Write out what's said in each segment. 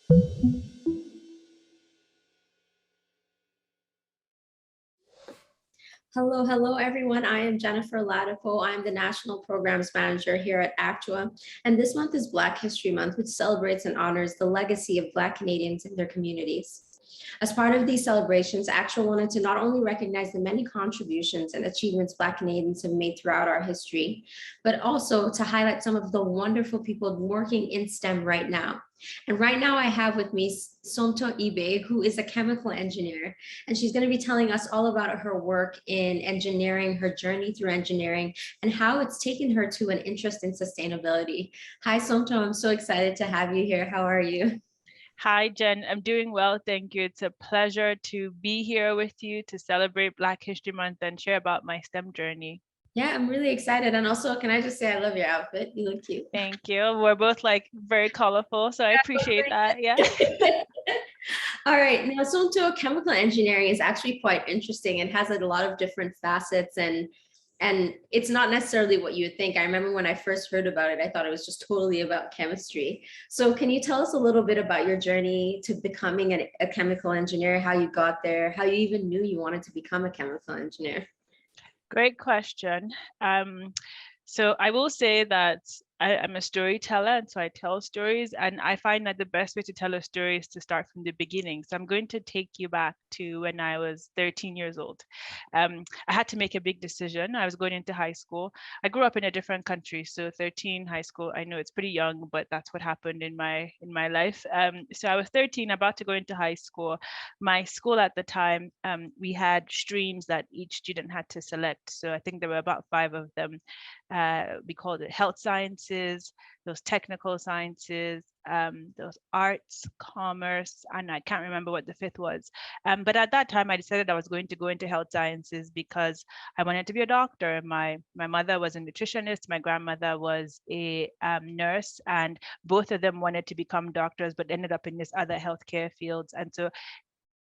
Hello, hello, everyone. I am Jennifer Ladipo. I'm the National Programs Manager here at Actua. And this month is Black History Month, which celebrates and honors the legacy of Black Canadians and their communities. As part of these celebrations, Actua wanted to not only recognize the many contributions and achievements Black Canadians have made throughout our history, but also to highlight some of the wonderful people working in STEM right now. And right now I have with me Somto Ibe, who is a chemical engineer, and she's going to be telling us all about her work in engineering, her journey through engineering, and how it's taken her to an interest in sustainability. Hi, Somto. I'm so excited to have you here. How are you? Hi, Jen. I'm doing well, thank you. It's a pleasure to be here with you to celebrate Black History Month and share about my STEM journey. Yeah, I'm really excited. And also, can I just say I love your outfit? You look cute. Thank you. We're both like very colorful, so I appreciate that. Yeah. All right. Now, Somto, chemical engineering is actually quite interesting and has a lot of different facets, and it's not necessarily what you would think. I remember when I first heard about it, I thought it was just totally about chemistry. So can you tell us a little bit about your journey to becoming a chemical engineer, how you got there, how you even knew you wanted to become a chemical engineer? Great question. So I will say that I'm a storyteller, and so I tell stories, and I find that the best way to tell a story is to start from the beginning. So I'm going to take you back to when I was 13 years old. I had to make a big decision. I was going into high school. I grew up in a different country, so 13, high school. I know it's pretty young, but that's what happened in my life. So I was 13, about to go into high school. My school at the time, we had streams that each student had to select. So I think there were about 5 of them. We called it health sciences, those technical sciences, those arts, commerce, and I can't remember what the 5th was. But at that time, I decided I was going to go into health sciences because I wanted to be a doctor. My mother was a nutritionist, my grandmother was a nurse, and both of them wanted to become doctors, but ended up in this other healthcare fields. And so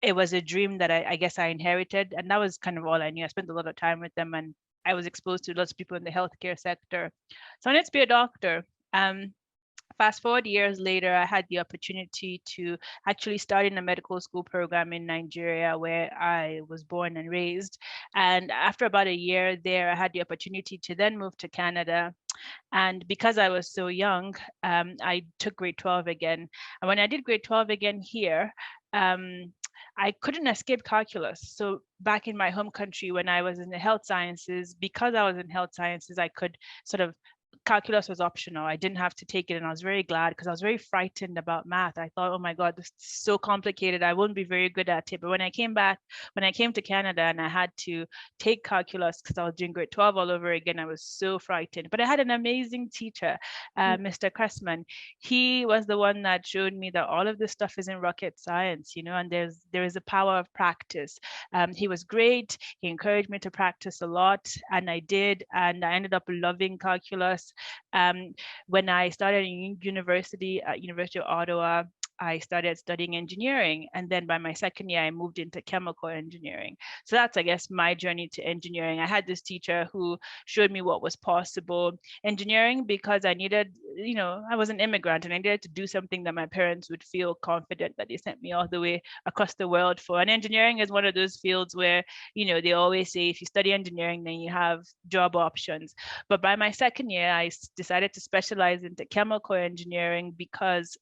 it was a dream that I guess I inherited, and that was kind of all I knew. I spent a lot of time with them, and I was exposed to lots of people in the healthcare sector. So I wanted to be a doctor. Fast forward years later, I had the opportunity to actually start in a medical school program in Nigeria, where I was born and raised. And after about a year there, I had the opportunity to then move to Canada. And because I was so young, I took grade 12 again. And when I did grade 12 again here, I couldn't escape calculus. So back in my home country, when I was in the health sciences, because I was in health sciences, I could sort of calculus was optional. I didn't have to take it, and I was very glad because I was very frightened about math. I thought, oh my God, this is so complicated. I wouldn't be very good at it. But when I came to Canada and I had to take calculus because I was doing grade 12 all over again, I was so frightened. But I had an amazing teacher, Mr. Cressman. He was the one that showed me that all of this stuff isn't rocket science, and there is a power of practice. He was great. He encouraged me to practice a lot, and I did, and I ended up loving calculus. When I started in university at University of Ottawa, I started studying engineering, and then by my second year, I moved into chemical engineering. So that's, I guess, my journey to engineering. I had this teacher who showed me what was possible. Engineering, because I needed, I was an immigrant and I needed to do something that my parents would feel confident that they sent me all the way across the world for. And engineering is one of those fields where, they always say if you study engineering, then you have job options. But by my second year, I decided to specialize into chemical engineering because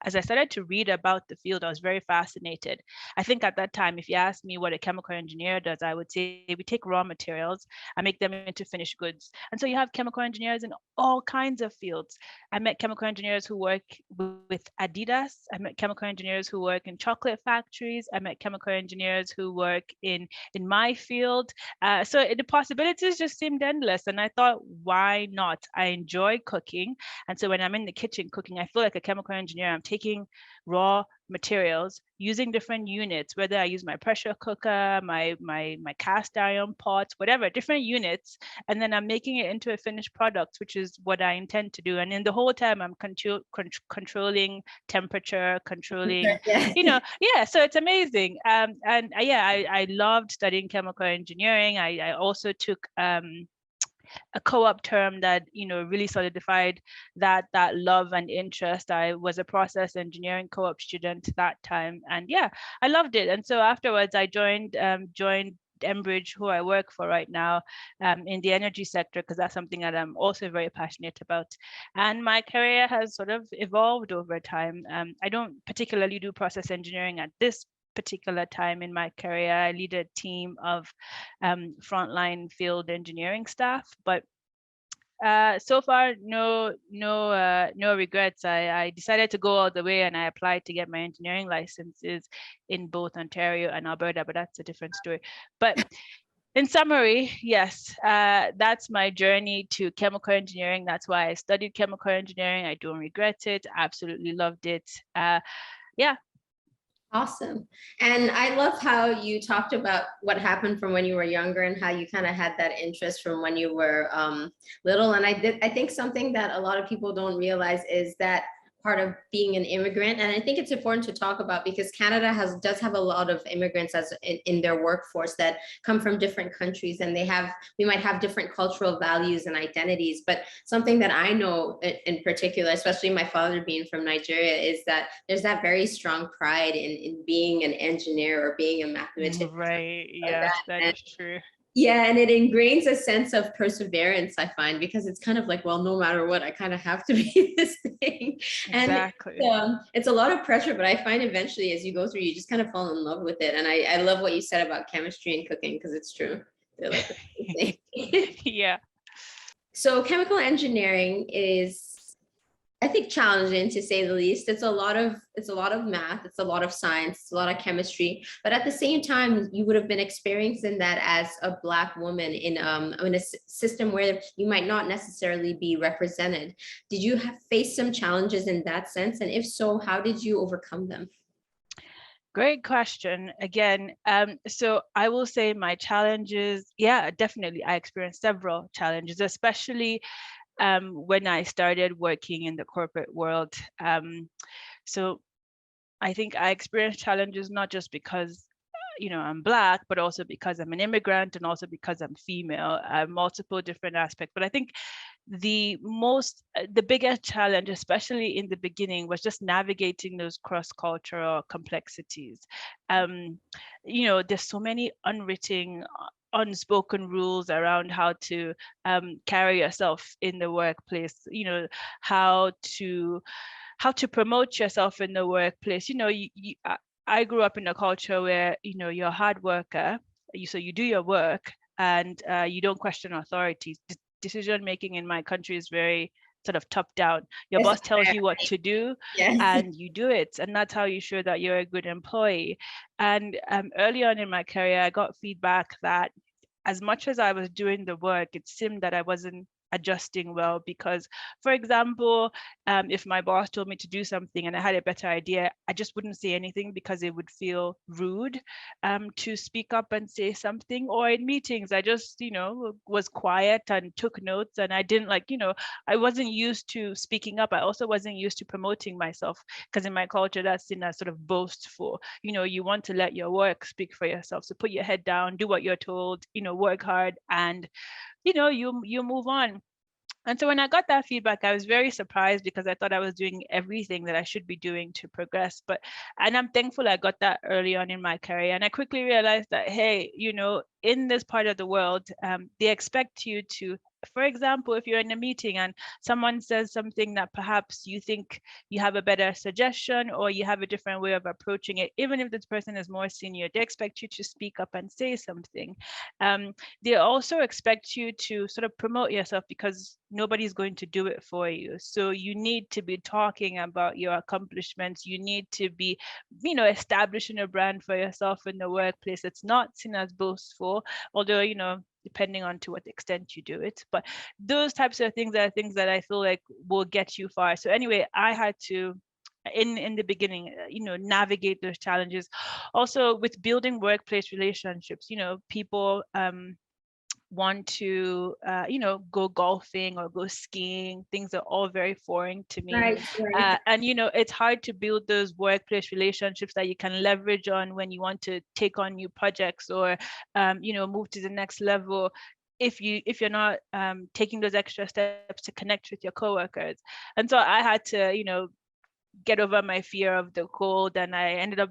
as I started to read about the field, I was very fascinated. I think at that time, if you asked me what a chemical engineer does, I would say we take raw materials and make them into finished goods. And so you have chemical engineers in all kinds of fields. I met chemical engineers who work with Adidas. I met chemical engineers who work in chocolate factories. I met chemical engineers who work in my field. So the possibilities just seemed endless. And I thought, why not? I enjoy cooking. And so when I'm in the kitchen cooking, I feel like a chemical engineer. I'm taking raw materials, using different units, whether I use my pressure cooker, my cast iron pots, whatever, different units, and then I'm making it into a finished product, which is what I intend to do. And in the whole time, I'm controlling temperature, controlling, so it's amazing. I loved studying chemical engineering. I also took a co-op term that, really solidified that love and interest. I was a process engineering co-op student that time, and yeah, I loved it. And so afterwards I joined Enbridge, who I work for right now, in the energy sector, because that's something that I'm also very passionate about. And my career has sort of evolved over time. I don't particularly do process engineering at this particular time in my career. I lead a team of frontline field engineering staff, but so far, no regrets. I decided to go all the way, and I applied to get my engineering licenses in both Ontario and Alberta, but that's a different story. But in summary, yes, that's my journey to chemical engineering. That's why I studied chemical engineering. I don't regret it. Absolutely loved it. Yeah. Awesome. And I love how you talked about what happened from when you were younger and how you kind of had that interest from when you were little. And I think something that a lot of people don't realize is that part of being an immigrant. And I think it's important to talk about because Canada does have a lot of immigrants as in their workforce that come from different countries, and we might have different cultural values and identities. But something that I know in particular, especially my father being from Nigeria, is that there's that very strong pride in being an engineer or being a mathematician. Right. Like Yes, that is true. yeah, and it ingrains a sense of perseverance, I find, because it's kind of like, well, no matter what, I kind of have to be this thing. And Exactly. it's a lot of pressure, but I find eventually as you go through, you just kind of fall in love with it. And I love what you said about chemistry and cooking, because it's true. They're like the same thing. Yeah. So chemical engineering is, I think, challenging to say the least. It's a lot of math, it's a lot of science, it's a lot of chemistry. But at the same time, you would have been experiencing that as a Black woman in a system where you might not necessarily be represented. Did you face some challenges in that sense? And if so, how did you overcome them? Great question. Again, so I will say my challenges, yeah, definitely. I experienced several challenges, especially when I started working in the corporate world. So I think I experienced challenges not just because I'm Black, but also because I'm an immigrant and also because I'm female, multiple different aspects. But I think the biggest challenge, especially in the beginning, was just navigating those cross-cultural complexities. There's so many unwritten, unspoken rules around how to carry yourself in the workplace, how to promote yourself in the workplace. I grew up in a culture where you're a hard worker, so you do your work and you don't question authorities. Decision making in my country is very sort of top down. Your boss tells you what to do, Yes. and you do it, and that's how you show that you're a good employee. And early on in my career, I got feedback that as much as I was doing the work, it seemed that I wasn't adjusting well, because, for example, if my boss told me to do something and I had a better idea, I just wouldn't say anything because it would feel rude to speak up and say something. Or in meetings, I just was quiet and took notes, and I didn't I wasn't used to speaking up. I also wasn't used to promoting myself, because in my culture that's seen as sort of boastful. You want to let your work speak for yourself, so put your head down, do what you're told, work hard, and you move on. And so when I got that feedback, I was very surprised, because I thought I was doing everything that I should be doing to progress. And I'm thankful I got that early on in my career. And I quickly realized that, hey, in this part of the world, they expect you to, for example, if you're in a meeting and someone says something that perhaps you think you have a better suggestion or you have a different way of approaching it, even if this person is more senior, they expect you to speak up and say something. They also expect you to sort of promote yourself, because nobody's going to do it for you. So you need to be talking about your accomplishments. You need to be, establishing a brand for yourself in the workplace. It's not seen as boastful, although, depending on to what extent you do it. But those types of things are things that I feel like will get you far. So anyway, I had to, in the beginning, navigate those challenges. Also with building workplace relationships, people want to go golfing or go skiing. Things are all very foreign to me. Right, right. And it's hard to build those workplace relationships that you can leverage on when you want to take on new projects or move to the next level. if you're not taking those extra steps to connect with your coworkers. And so I had to, get over my fear of the cold, and I ended up,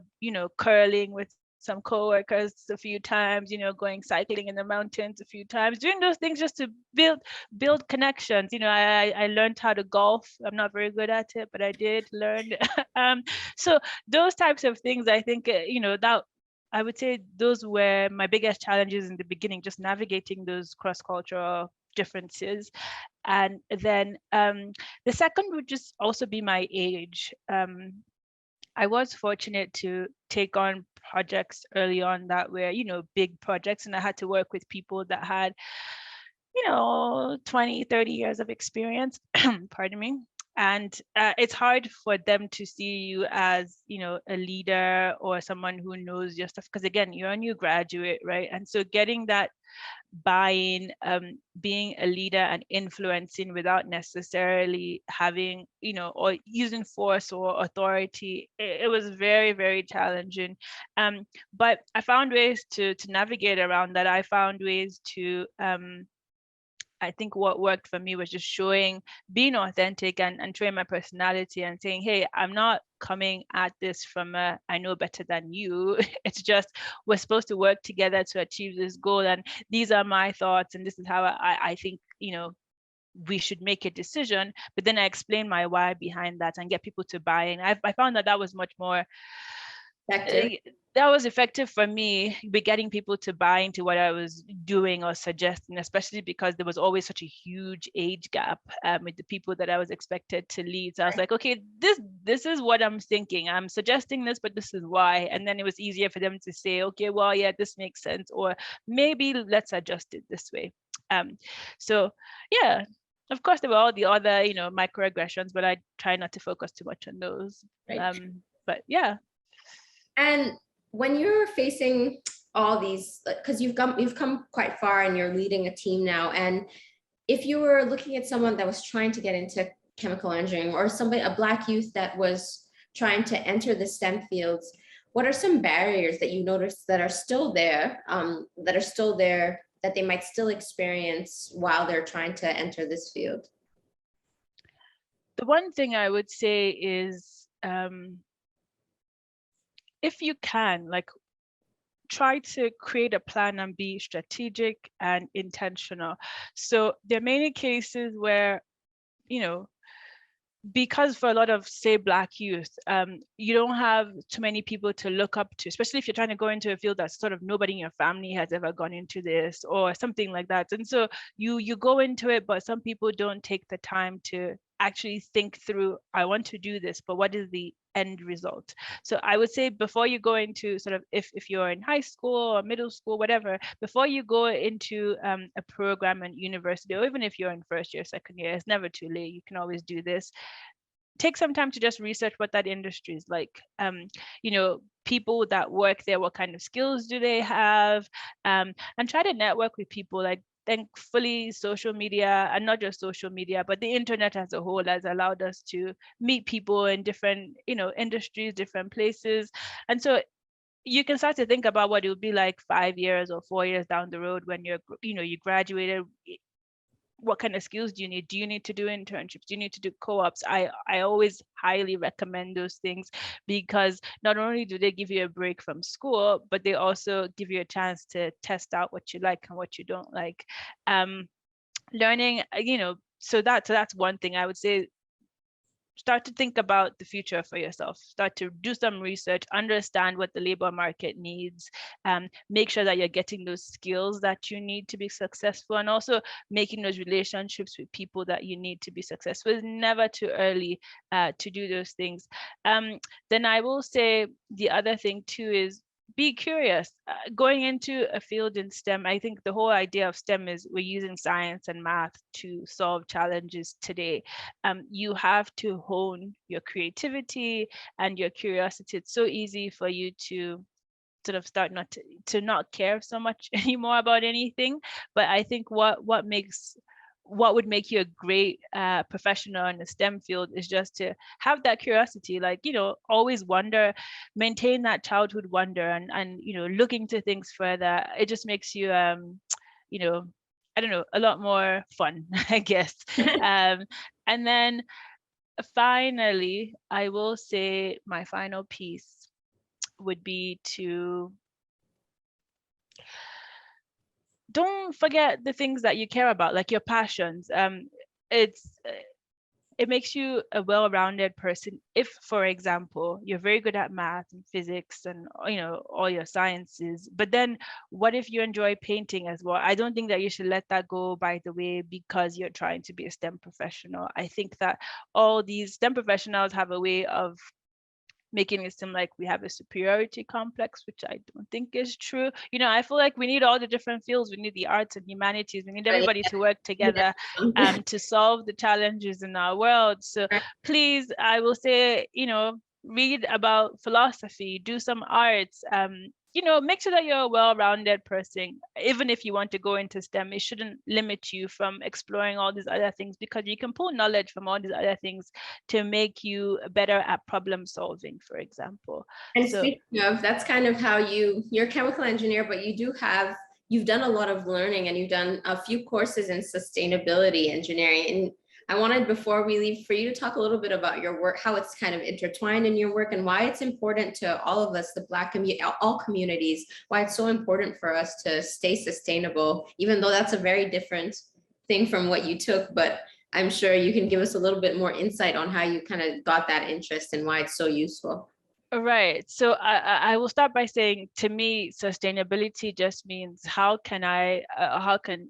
curling with some coworkers a few times, going cycling in the mountains a few times, doing those things just to build connections. I learned how to golf. I'm not very good at it, but I did learn. So those types of things, I think, that I would say those were my biggest challenges in the beginning, just navigating those cross-cultural differences. And then the second would just also be my age. I was fortunate to take on projects early on that were, big projects, and I had to work with people that had, 20, 30 years of experience, pardon me. And it's hard for them to see you as, a leader or someone who knows your stuff, because again, you're a new graduate, right? And so getting that buy-in, being a leader and influencing without necessarily having, or using force or authority, it was very, very challenging. But I found ways to navigate around that. I found ways to I think what worked for me was just being authentic and showing my personality and saying, hey, I'm not coming at this from I know better than you. It's just we're supposed to work together to achieve this goal. And these are my thoughts. And this is how I think, we should make a decision. But then I explain my why behind that and get people to buy in. I found that was much more Effective. That was effective for me, be getting people to buy into what I was doing or suggesting, especially because there was always such a huge age gap with the people that I was expected to lead. So I was like, okay, this is what I'm thinking. I'm suggesting this, but this is why. And then it was easier for them to say, okay, well, yeah, this makes sense, or maybe let's adjust it this way. So yeah, of course, there were all the other, microaggressions, but I try not to focus too much on those. Right. But yeah. And when you're facing all these, because you've come quite far and you're leading a team now, and if you were looking at someone that was trying to get into chemical engineering, or a Black youth that was trying to enter the STEM fields, what are some barriers that you notice that are still there, that they might still experience while they're trying to enter this field? The one thing I would say is, if you can, try to create a plan and be strategic and intentional. So there are many cases where, because for a lot of, say, Black youth, you don't have too many people to look up to, especially if you're trying to go into a field that sort of nobody in your family has ever gone into this or something like that. And so you go into it, but some people don't take the time to actually think through, I want to do this, but what is the end result? So I would say before you go into sort of, if you're in high school or middle school, whatever, before you go into a program in university, or even if you're in first year, second year, it's never too late. You can always do this. Take some time to just research what that industry is like. People that work there, what kind of skills do they have? And try to network with people. Thankfully, social media, and not just social media, but the internet as a whole has allowed us to meet people in different, industries, different places. And so you can start to think about what it would be like 5 years or 4 years down the road when you graduated. What kind of skills do you need? Do you need to do internships? Do you need to do co-ops? I always highly recommend those things, because not only do they give you a break from school, but they also give you a chance to test out what you like and what you don't like. Learning, so that's one thing I would say. Start to think about the future for yourself. Start to do some research, understand what the labor market needs, make sure that you're getting those skills that you need to be successful, and also making those relationships with people that you need to be successful. It's never too early to do those things. Then I will say the other thing too is be curious. Going into a field in STEM, I think the whole idea of STEM is we're using science and math to solve challenges today. You have to hone your creativity and your curiosity. It's so easy for you to sort of start to not care so much anymore about anything. But I think what would make you a great professional in the STEM field is just to have that curiosity, always wonder, maintain that childhood wonder, and look into things further. It just makes you, I don't know, a lot more fun, I guess. And then finally, I will say my final piece would be to don't forget the things that you care about, like your passions. It's it makes you a well-rounded person if, for example, you're very good at math and physics and all your sciences, but then what if you enjoy painting as well? I don't think that you should let that go by the way because you're trying to be a STEM professional. I think that all these STEM professionals have a way of making it seem like we have a superiority complex, which I don't think is true. I feel like we need all the different fields. We need the arts and humanities. We need everybody to work together to solve the challenges in our world. So please, I will say, read about philosophy, do some arts, make sure that you're a well-rounded person. Even if you want to go into STEM, it shouldn't limit you from exploring all these other things, because you can pull knowledge from all these other things to make you better at problem solving, for example. And speaking of, that's kind of how you're a chemical engineer, but you've done a lot of learning, and you've done a few courses in sustainability engineering. And I wanted, before we leave, for you to talk a little bit about your work, how it's kind of intertwined in your work, and why it's important to all of us, the Black community, all communities, why it's so important for us to stay sustainable, even though that's a very different thing from what you took. But I'm sure you can give us a little bit more insight on how you kind of got that interest and why it's so useful. Right. So I will start by saying, to me, sustainability just means how can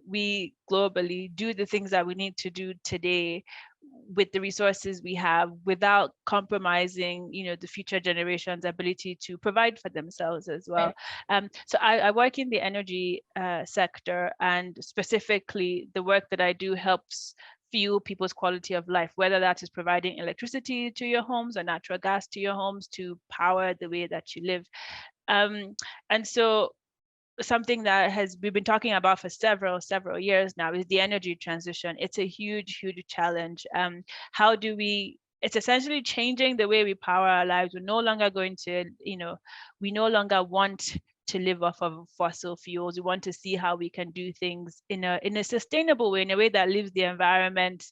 we globally do the things that we need to do today with the resources we have without compromising, the future generations' ability to provide for themselves as well. So I work in the energy sector, and specifically the work that I do helps fuel people's quality of life, whether that is providing electricity to your homes or natural gas to your homes to power the way that you live. And so something that we've been talking about for several years now is the energy transition. It's a huge challenge. It's essentially changing the way we power our lives. We're no longer going to, we no longer want to live off of fossil fuels. We want to see how we can do things in a sustainable way, in a way that leaves the environment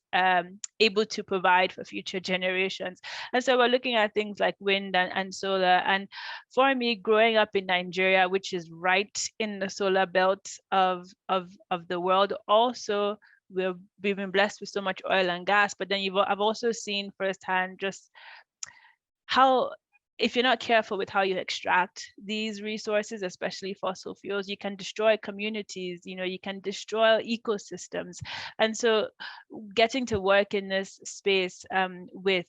able to provide for future generations. And so we're looking at things like wind and solar. And for me, growing up in Nigeria, which is right in the solar belt of the world, also we've been blessed with so much oil and gas. But then I've also seen firsthand just how, if you're not careful with how you extract these resources, especially fossil fuels, you can destroy communities, you can destroy ecosystems. And so getting to work in this space with,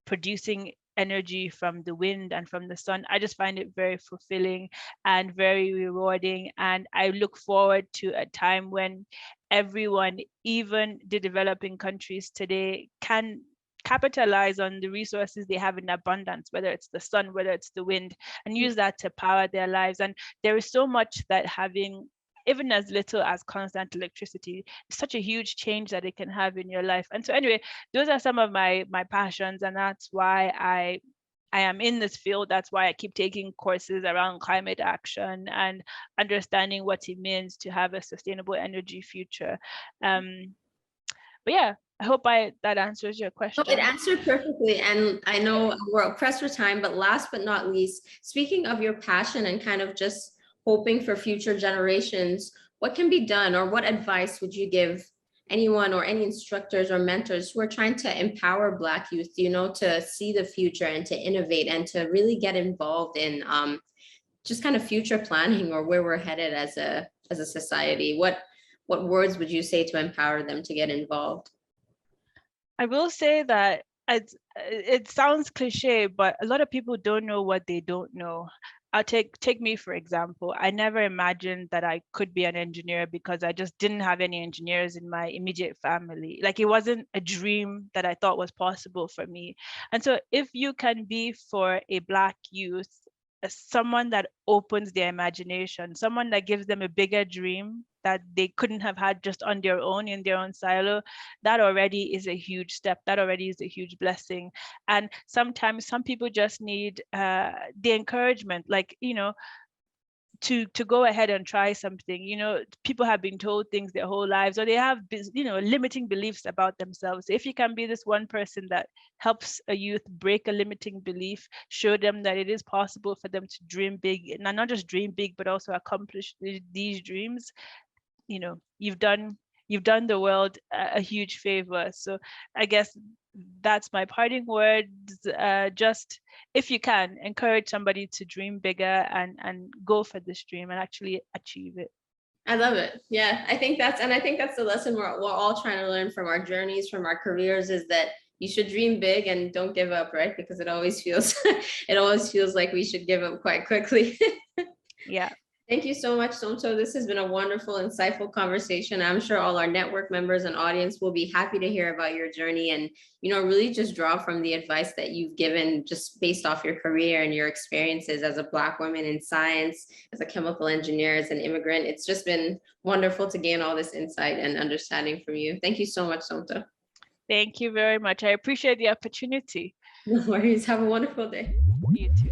producing energy from the wind and from the sun, I just find it very fulfilling and very rewarding. And I look forward to a time when everyone, even the developing countries today, can capitalize on the resources they have in abundance, whether it's the sun, whether it's the wind, and use that to power their lives. And there is so much that having even as little as constant electricity is such a huge change that it can have in your life. And so anyway, those are some of my passions, and that's why I am in this field. That's why I keep taking courses around climate action and understanding what it means to have a sustainable energy future. But yeah, I hope that answers your question. It answered perfectly. And I know we're pressed for time, but last but not least, speaking of your passion and kind of just hoping for future generations, what can be done, or what advice would you give anyone or any instructors or mentors who are trying to empower Black youth, to see the future and to innovate and to really get involved in just kind of future planning, or where we're headed as a society? What words would you say to empower them to get involved? I will say that it sounds cliche, but a lot of people don't know what they don't know. I'll take me for example. I never imagined that I could be an engineer because I just didn't have any engineers in my immediate family. Like, it wasn't a dream that I thought was possible for me. And so if you can be, for a Black youth, someone that opens their imagination, someone that gives them a bigger dream that they couldn't have had just on their own in their own silo, that already is a huge step. That already is a huge blessing. And sometimes some people just need the encouragement, like, to go ahead and try something. You know, people have been told things their whole lives, or they have, you know, limiting beliefs about themselves. If you can be this one person that helps a youth break a limiting belief, show them that it is possible for them to dream big, and not just dream big, but also accomplish these dreams, you know, you've done the world a huge favor. So I guess that's my parting words. Just, if you can, encourage somebody to dream bigger and go for this dream and actually achieve it. I love it. Yeah, I think that's the lesson we're all trying to learn from our journeys, from our careers, is that you should dream big and don't give up, right? Because it always feels like we should give up quite quickly. Yeah. Thank you so much, Somto. This has been a wonderful, insightful conversation. I'm sure all our network members and audience will be happy to hear about your journey and, you know, really just draw from the advice that you've given just based off your career and your experiences as a Black woman in science, as a chemical engineer, as an immigrant. It's just been wonderful to gain all this insight and understanding from you. Thank you so much, Somto. Thank you very much. I appreciate the opportunity. No worries. Have a wonderful day. You too.